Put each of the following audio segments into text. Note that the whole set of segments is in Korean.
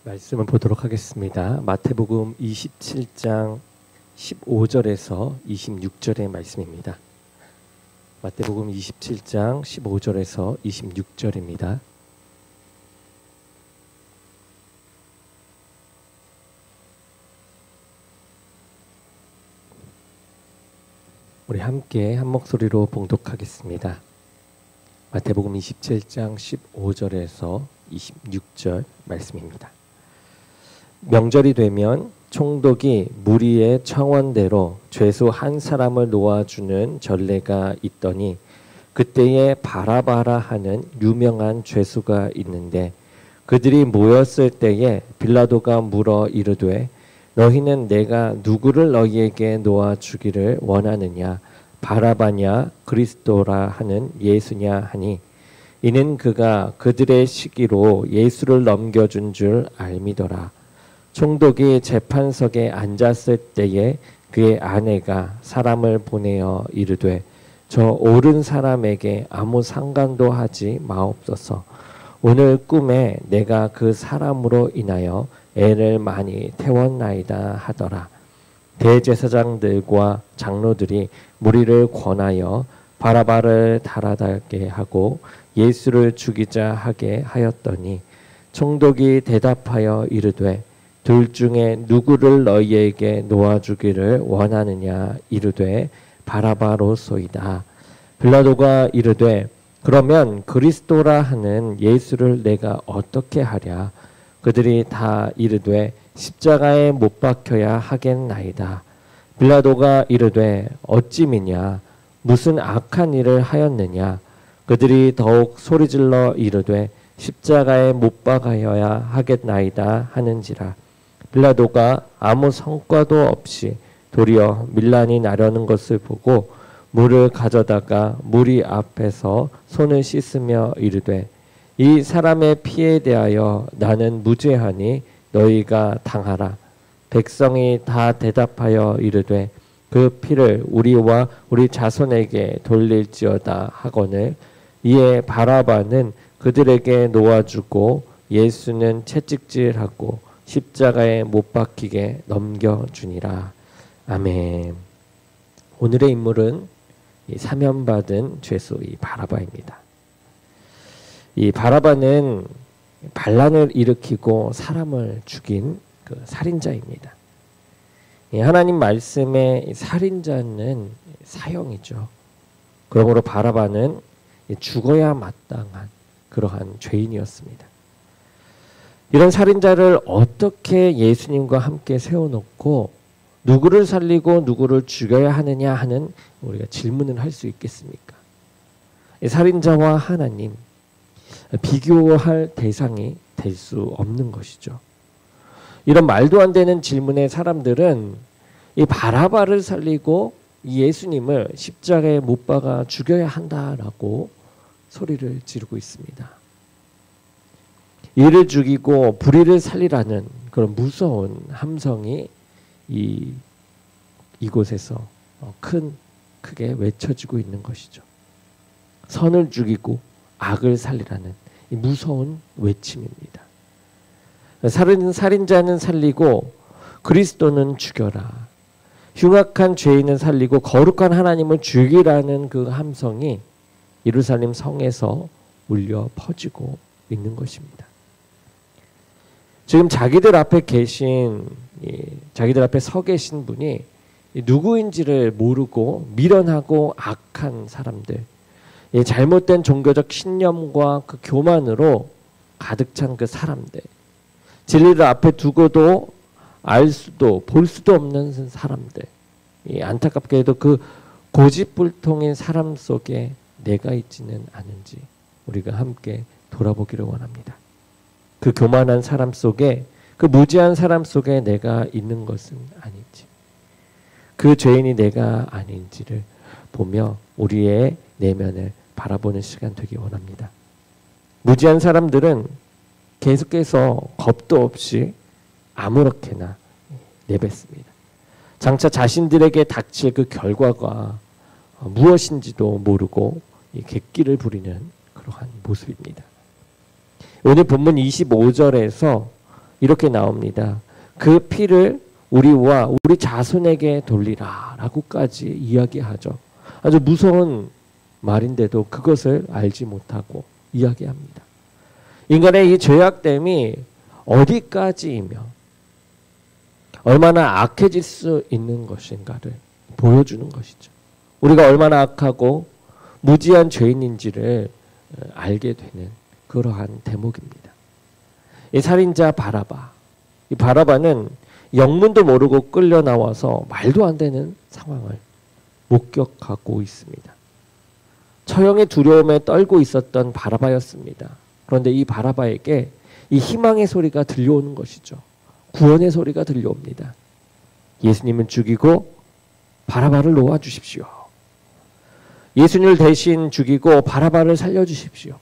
말씀을 보도록 하겠습니다. 마태복음 27장 15절에서 26절의 말씀입니다. 마태복음 27장 15절에서 26절입니다. 우리 함께 한 목소리로 봉독하겠습니다. 마태복음 27장 15절에서 26절 말씀입니다. 명절이 되면 총독이 무리의 청원대로 죄수 한 사람을 놓아주는 전례가 있더니 그때에 바라바라 하는 유명한 죄수가 있는데 그들이 모였을 때에 빌라도가 물어 이르되 너희는 내가 누구를 너희에게 놓아주기를 원하느냐 바라바냐 그리스도라 하는 예수냐 하니 이는 그가 그들의 시기로 예수를 넘겨준 줄 알미더라. 총독이 재판석에 앉았을 때에 그의 아내가 사람을 보내어 이르되 저 옳은 사람에게 아무 상관도 하지 마옵소서. 오늘 꿈에 내가 그 사람으로 인하여 애를 많이 태웠나이다 하더라. 대제사장들과 장로들이 무리를 권하여 바라바를 달아달게 하고 예수를 죽이자 하게 하였더니 총독이 대답하여 이르되 둘 중에 누구를 너희에게 놓아주기를 원하느냐 이르되 바라바로소이다. 빌라도가 이르되 그러면 그리스도라 하는 예수를 내가 어떻게 하랴. 그들이 다 이르되 십자가에 못 박혀야 하겠나이다. 빌라도가 이르되 어찌 미냐 무슨 악한 일을 하였느냐. 그들이 더욱 소리질러 이르되 십자가에 못 박아야 하겠나이다 하는지라. 빌라도가 아무 성과도 없이 도리어 밀란이 나려는 것을 보고 물을 가져다가 무리 앞에서 손을 씻으며 이르되 이 사람의 피에 대하여 나는 무죄하니 너희가 당하라. 백성이 다 대답하여 이르되 그 피를 우리와 우리 자손에게 돌릴지어다 하거늘 이에 바라바는 그들에게 놓아주고 예수는 채찍질하고 십자가에 못 박히게 넘겨주니라. 아멘. 오늘의 인물은 사면받은 죄수 이 바라바입니다. 이 바라바는 반란을 일으키고 사람을 죽인 그 살인자입니다. 하나님 말씀의 살인자는 사형이죠. 그러므로 바라바는 죽어야 마땅한 그러한 죄인이었습니다. 이런 살인자를 어떻게 예수님과 함께 세워놓고 누구를 살리고 누구를 죽여야 하느냐 하는 우리가 질문을 할 수 있겠습니까? 살인자와 하나님 비교할 대상이 될 수 없는 것이죠. 이런 말도 안 되는 질문에 사람들은 이 바라바를 살리고 예수님을 십자가에 못 박아 죽여야 한다라고 소리를 지르고 있습니다. 이를 죽이고 불의를 살리라는 그런 무서운 함성이 이곳에서 크게 외쳐지고 있는 것이죠. 선을 죽이고 악을 살리라는 이 무서운 외침입니다. 살인자는 살리고 그리스도는 죽여라. 흉악한 죄인은 살리고 거룩한 하나님을 죽이라는 그 함성이 예루살렘 성에서 울려 퍼지고 있는 것입니다. 지금 자기들 앞에 서 계신 분이 누구인지를 모르고 미련하고 악한 사람들, 잘못된 종교적 신념과 그 교만으로 가득 찬 그 사람들, 진리를 앞에 두고도 알 수도 볼 수도 없는 사람들, 안타깝게도 그 고집불통인 사람 속에 내가 있지는 않은지 우리가 함께 돌아보기를 원합니다. 그 교만한 사람 속에 그 무지한 사람 속에 내가 있는 것은 아닌지 그 죄인이 내가 아닌지를 보며 우리의 내면을 바라보는 시간 되기 원합니다. 무지한 사람들은 계속해서 겁도 없이 아무렇게나 내뱉습니다. 장차 자신들에게 닥칠 그 결과가 무엇인지도 모르고 객기를 부리는 그러한 모습입니다. 오늘 본문 25절에서 이렇게 나옵니다. 그 피를 우리와 우리 자손에게 돌리라 라고까지 이야기하죠. 아주 무서운 말인데도 그것을 알지 못하고 이야기합니다. 인간의 이 죄악됨이 어디까지이며 얼마나 악해질 수 있는 것인가를 보여주는 것이죠. 우리가 얼마나 악하고 무지한 죄인인지를 알게 되는 그러한 대목입니다. 이 살인자 바라바, 이 바라바는 영문도 모르고 끌려 나와서 말도 안 되는 상황을 목격하고 있습니다. 처형의 두려움에 떨고 있었던 바라바였습니다. 그런데 이 바라바에게 이 희망의 소리가 들려오는 것이죠. 구원의 소리가 들려옵니다. 예수님을 죽이고 바라바를 놓아주십시오. 예수님을 대신 죽이고 바라바를 살려주십시오.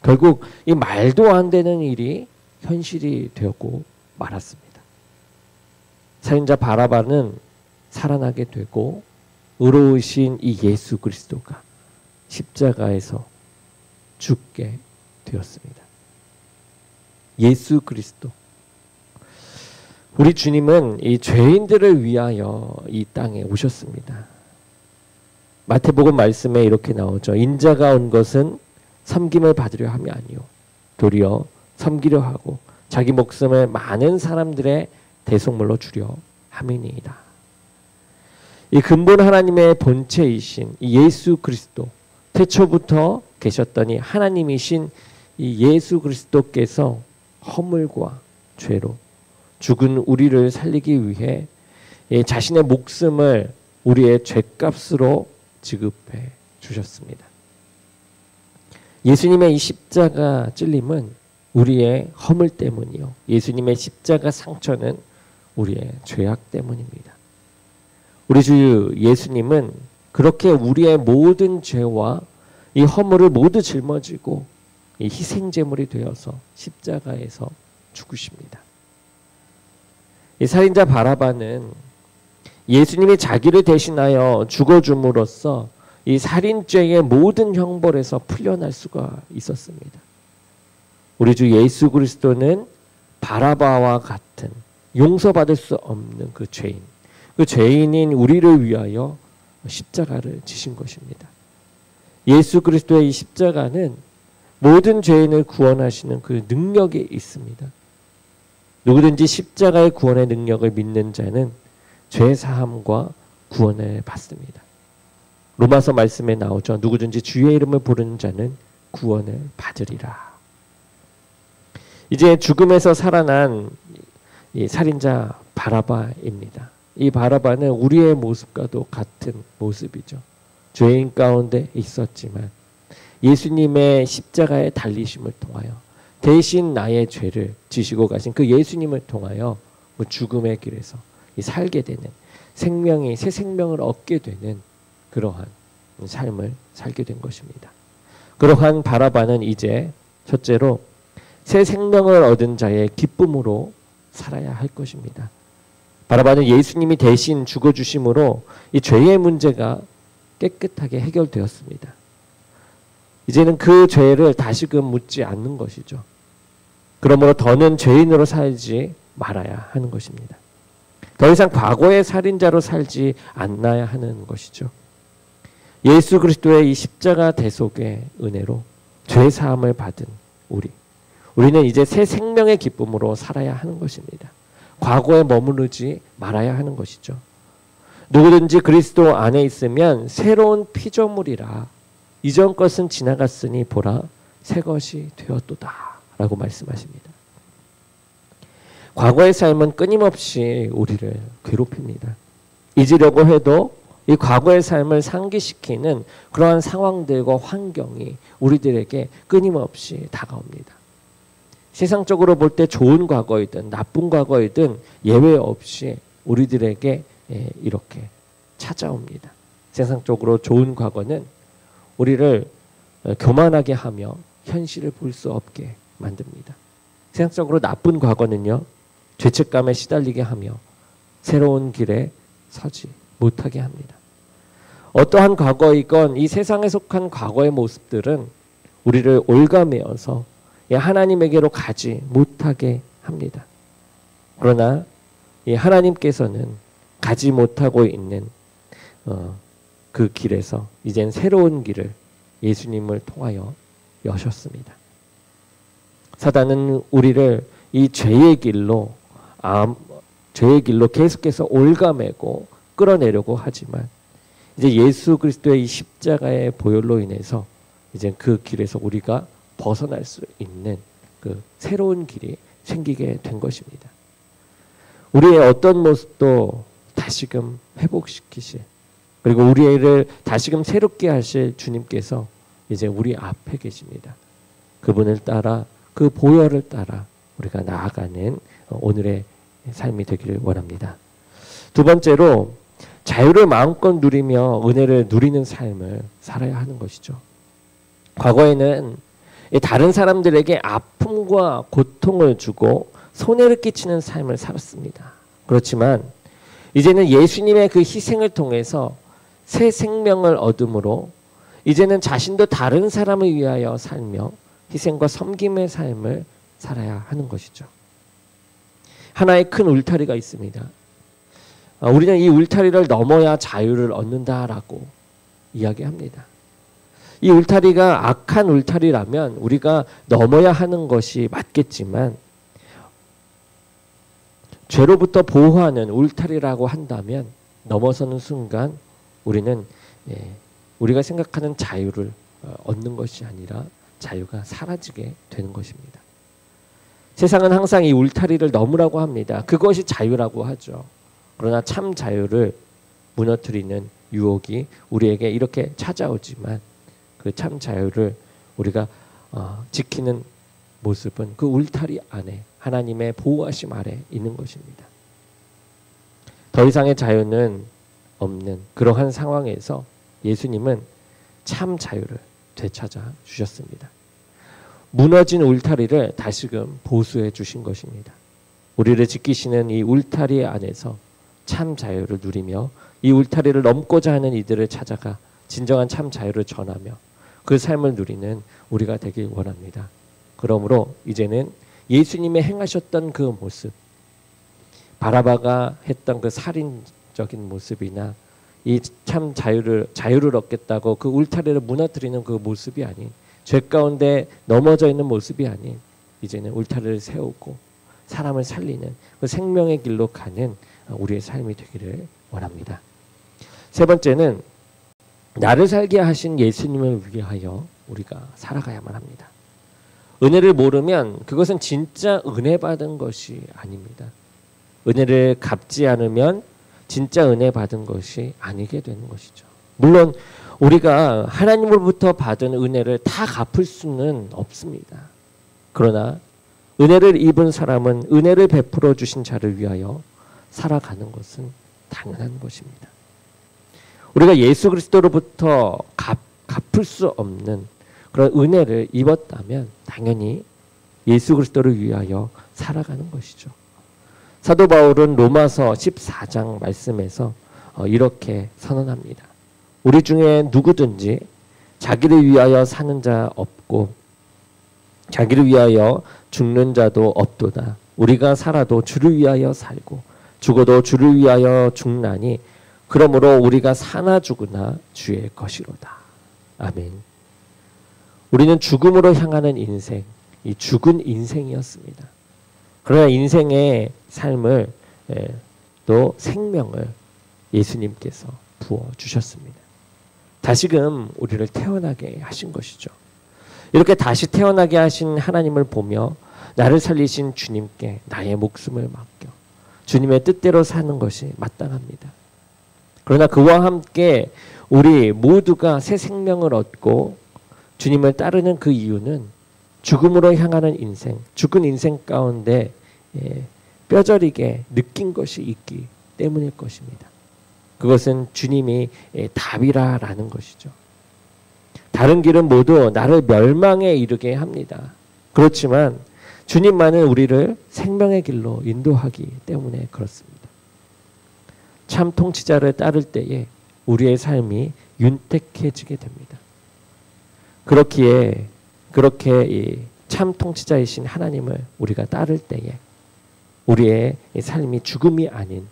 결국 이 말도 안 되는 일이 현실이 되었고 말았습니다. 살인자 바라바는 살아나게 되고 의로우신 이 예수 그리스도가 십자가에서 죽게 되었습니다. 예수 그리스도. 우리 주님은 이 죄인들을 위하여 이 땅에 오셨습니다. 마태복음 말씀에 이렇게 나오죠. 인자가 온 것은 섬김을 받으려 함이 아니요 도리어 섬기려 하고 자기 목숨을 많은 사람들의 대속물로 주려 함이니이다. 이 근본 하나님의 본체이신 이 예수 그리스도, 태초부터 계셨던 이 하나님이신 이 예수 그리스도께서 허물과 죄로 죽은 우리를 살리기 위해 자신의 목숨을 우리의 죄값으로 지급해 주셨습니다. 예수님의 이 십자가 찔림은 우리의 허물 때문이요, 예수님의 십자가 상처는 우리의 죄악 때문입니다. 우리 주 예수님은 그렇게 우리의 모든 죄와 이 허물을 모두 짊어지고 이 희생제물이 되어서 십자가에서 죽으십니다. 이 살인자 바라바는 예수님이 자기를 대신하여 죽어줌으로써 이 살인죄의 모든 형벌에서 풀려날 수가 있었습니다. 우리 주 예수 그리스도는 바라바와 같은 용서받을 수 없는 그 죄인, 그 죄인인 우리를 위하여 십자가를 지신 것입니다. 예수 그리스도의 이 십자가는 모든 죄인을 구원하시는 그 능력이 있습니다. 누구든지 십자가의 구원의 능력을 믿는 자는 죄 사함과 구원을 받습니다. 로마서 말씀에 나오죠. 누구든지 주의 이름을 부르는 자는 구원을 받으리라. 이제 죽음에서 살아난 이 살인자 바라바입니다. 이 바라바는 우리의 모습과도 같은 모습이죠. 죄인 가운데 있었지만 예수님의 십자가의 달리심을 통하여 대신 나의 죄를 지시고 가신 그 예수님을 통하여 죽음의 길에서 살게 되는 생명이 새 생명을 얻게 되는 그러한 삶을 살게 된 것입니다. 그러한 바라바는 이제 첫째로 새 생명을 얻은 자의 기쁨으로 살아야 할 것입니다. 바라바는 예수님이 대신 죽어주심으로 이 죄의 문제가 깨끗하게 해결되었습니다. 이제는 그 죄를 다시금 묻지 않는 것이죠. 그러므로 더는 죄인으로 살지 말아야 하는 것입니다. 더 이상 과거의 살인자로 살지 않아야 하는 것이죠. 예수 그리스도의 이 십자가 대속의 은혜로 죄 사함을 받은 우리는 이제 새 생명의 기쁨으로 살아야 하는 것입니다. 과거에 머무르지 말아야 하는 것이죠. 누구든지 그리스도 안에 있으면 새로운 피조물이라 이전 것은 지나갔으니 보라 새 것이 되었도다 라고 말씀하십니다. 과거의 삶은 끊임없이 우리를 괴롭힙니다. 잊으려고 해도 이 과거의 삶을 상기시키는 그러한 상황들과 환경이 우리들에게 끊임없이 다가옵니다. 세상적으로 볼 때 좋은 과거이든 나쁜 과거이든 예외 없이 우리들에게 이렇게 찾아옵니다. 세상적으로 좋은 과거는 우리를 교만하게 하며 현실을 볼 수 없게 만듭니다. 세상적으로 나쁜 과거는요, 죄책감에 시달리게 하며 새로운 길에 서지 못하게 합니다. 어떠한 과거이건 이 세상에 속한 과거의 모습들은 우리를 올가매어서 하나님에게로 가지 못하게 합니다. 합니다. 그러나 이 하나님께서는 가지 못하고 있는 그 길에서 이젠 새로운 길을 예수님을 통하여 여셨습니다. 사단은 우리를 이 죄의 길로 계속해서 올가매고 끌어내려고 하지만 이제 예수 그리스도의 이 십자가의 보혈로 인해서 이제 그 길에서 우리가 벗어날 수 있는 그 새로운 길이 생기게 된 것입니다. 우리의 어떤 모습도 다시금 회복시키실, 그리고 우리를 다시금 새롭게 하실 주님께서 이제 우리 앞에 계십니다. 그분을 따라, 그 보혈을 따라 우리가 나아가는 오늘의 삶이 되기를 원합니다. 두 번째로, 자유를 마음껏 누리며 은혜를 누리는 삶을 살아야 하는 것이죠. 과거에는 다른 사람들에게 아픔과 고통을 주고 손해를 끼치는 삶을 살았습니다. 그렇지만 이제는 예수님의 그 희생을 통해서 새 생명을 얻음으로 이제는 자신도 다른 사람을 위하여 살며 희생과 섬김의 삶을 살아야 하는 것이죠. 하나의 큰 울타리가 있습니다. 우리는 이 울타리를 넘어야 자유를 얻는다라고 이야기합니다. 이 울타리가 악한 울타리라면 우리가 넘어야 하는 것이 맞겠지만, 죄로부터 보호하는 울타리라고 한다면 넘어서는 순간 우리는 우리가 생각하는 자유를 얻는 것이 아니라 자유가 사라지게 되는 것입니다. 세상은 항상 이 울타리를 넘으라고 합니다. 그것이 자유라고 하죠. 그러나 참 자유를 무너뜨리는 유혹이 우리에게 이렇게 찾아오지만 그 참 자유를 우리가 지키는 모습은 그 울타리 안에, 하나님의 보호하심 아래 있는 것입니다. 더 이상의 자유는 없는 그러한 상황에서 예수님은 참 자유를 되찾아 주셨습니다. 무너진 울타리를 다시금 보수해 주신 것입니다. 우리를 지키시는 이 울타리 안에서 참 자유를 누리며 이 울타리를 넘고자 하는 이들을 찾아가 진정한 참 자유를 전하며 그 삶을 누리는 우리가 되길 원합니다. 그러므로 이제는 예수님의 행하셨던 그 모습, 바라바가 했던 그 살인적인 모습이나 이 참 자유를 얻겠다고 그 울타리를 무너뜨리는 그 모습이 아닌, 죄 가운데 넘어져 있는 모습이 아닌, 이제는 울타리를 세우고 사람을 살리는 그 생명의 길로 가는 우리의 삶이 되기를 원합니다. 세 번째는 나를 살게 하신 예수님을 위하여 우리가 살아가야만 합니다. 은혜를 모르면 그것은 진짜 은혜 받은 것이 아닙니다. 은혜를 갚지 않으면 진짜 은혜 받은 것이 아니게 되는 것이죠. 물론 우리가 하나님으로부터 받은 은혜를 다 갚을 수는 없습니다. 그러나 은혜를 입은 사람은 은혜를 베풀어 주신 자를 위하여 살아가는 것은 당연한 것입니다. 우리가 예수 그리스도로부터 갚을 수 없는 그런 은혜를 입었다면 당연히 예수 그리스도를 위하여 살아가는 것이죠. 사도 바울은 로마서 14장 말씀에서 이렇게 선언합니다. 우리 중에 누구든지 자기를 위하여 사는 자 없고 자기를 위하여 죽는 자도 없도다. 우리가 살아도 주를 위하여 살고 죽어도 주를 위하여 죽나니 그러므로 우리가 사나 죽으나 주의 것이로다. 아멘. 우리는 죽음으로 향하는 인생, 이 죽은 인생이었습니다. 그러나 인생의 삶을 또 생명을 예수님께서 부어주셨습니다. 다시금 우리를 태어나게 하신 것이죠. 이렇게 다시 태어나게 하신 하나님을 보며 나를 살리신 주님께 나의 목숨을 맡겨 주님의 뜻대로 사는 것이 마땅합니다. 그러나 그와 함께 우리 모두가 새 생명을 얻고 주님을 따르는 그 이유는 죽음으로 향하는 인생, 죽은 인생 가운데 뼈저리게 느낀 것이 있기 때문일 것입니다. 그것은 주님이 답이라라는 것이죠. 다른 길은 모두 나를 멸망에 이르게 합니다. 그렇지만 주님만은 우리를 생명의 길로 인도하기 때문에 그렇습니다. 참 통치자를 따를 때에 우리의 삶이 윤택해지게 됩니다. 그렇게 이 참 통치자이신 하나님을 우리가 따를 때에 우리의 삶이 죽음이 아닌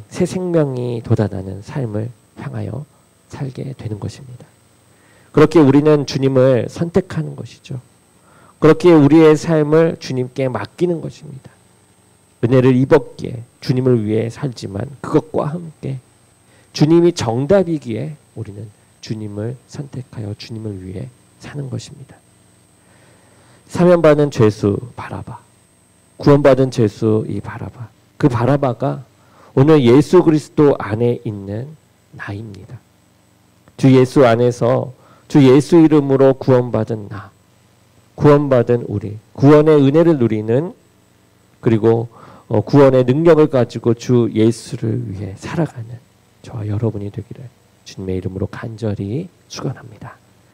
새 생명이 돋아나는 삶을 향하여 살게 되는 것입니다. 그렇게 우리는 주님을 선택하는 것이죠. 그렇게 우리의 삶을 주님께 맡기는 것입니다. 은혜를 입었기에 주님을 위해 살지만 그것과 함께 주님이 정답이기에 우리는 주님을 선택하여 주님을 위해 사는 것입니다. 사면받은 죄수 바라바, 구원받은 죄수 이 바라바, 그 바라바가 오늘 예수 그리스도 안에 있는 나입니다. 주 예수 안에서 주 예수 이름으로 구원받은 나, 구원받은 우리, 구원의 은혜를 누리는, 그리고 구원의 능력을 가지고 주 예수를 위해 살아가는 저와 여러분이 되기를 주님의 이름으로 간절히 축원합니다.